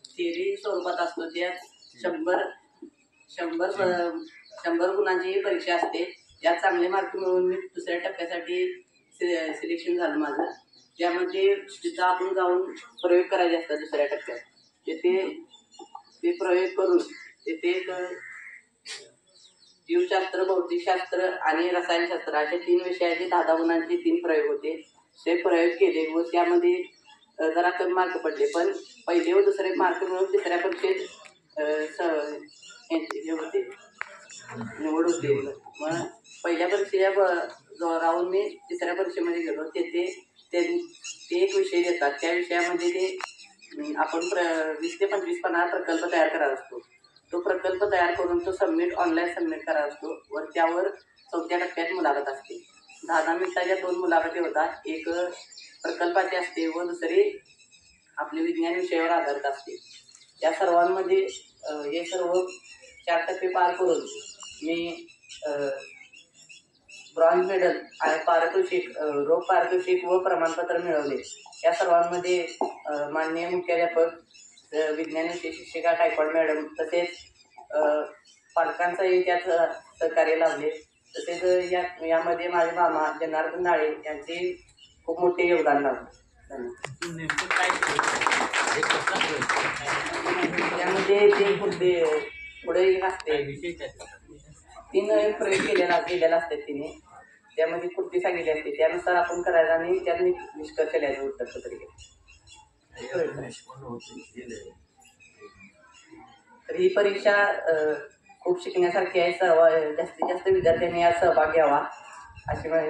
Theory स्वरूपात असतो. त्यात 100 गुणांची परीक्षा असते. त्यात चांगले मार्क मिळवून मी दुसऱ्या टप्प्यासाठी सिलेक्शन झालं माझं. त्यामध्ये तिथं आपण जाऊन प्रयोग करायचे असतात दुसऱ्या टप्प्यात. ते प्रयोग करून तिथे जीवशास्त्र, भौतिकशास्त्र आणि रसायनशास्त्र अशा 3 विषयाचे 10 गुणांचे 3 प्रयोग होते. ते प्रयोग केले व त्यामध्ये जरा कमी मार्क पडले, पण पहिले व दुसरे मार्क मिळून तिसऱ्या परीक्षेत हे होते, निवड होते. मग पहिल्या परीक्षेच्या राहून मी तिसऱ्या परीक्षेमध्ये गेलो. ते एक विषय देतात. त्या विषयामध्ये ते आपण 20 ते 25 पानाचा प्रकल्प तयार करायचा असतो. तो प्रकल्प तयार करून तो ऑनलाईन सबमिट करायचा असतो व त्यावर 4थ्या टप्प्यात मुलाखत असते. 10 मिनिटाच्या 2 मुलाखती होतात. एक प्रकल्पाची असते व दुसरी आपले विज्ञान विषयावर आधारित असते. या सर्वांमध्ये हे सर्व 4 टप्पे पार करून मी ब्रॉन्झ मेडल आणि रोख पारितोषिक व प्रमाणपत्र मिळवले. या सर्वांमध्ये माननीय मुख्याध्यापक, विज्ञान विषय शिक्षिका टायकॉड मॅडम तसेच पालकांचाही त्यात सहकार्य लाभले. तसेच यामध्ये माझे मामा जनार्दन नाळे यांचे खूप मोठे योगदान लाभले. त्यामध्ये ते पुढे असते 3 प्रयोग केलेला असतात तिने. त्यामध्ये कृती सांगितली असते, त्यानुसार आपण करायचं आणि त्यात निष्कर्ष लिहायचं उत्तरपत्रिकेत. तर ही परीक्षा खूप शिकण्यासारखी आहे. जास्तीत जास्त विद्यार्थ्यांनी यात सहभाग घ्यावा अशी माझी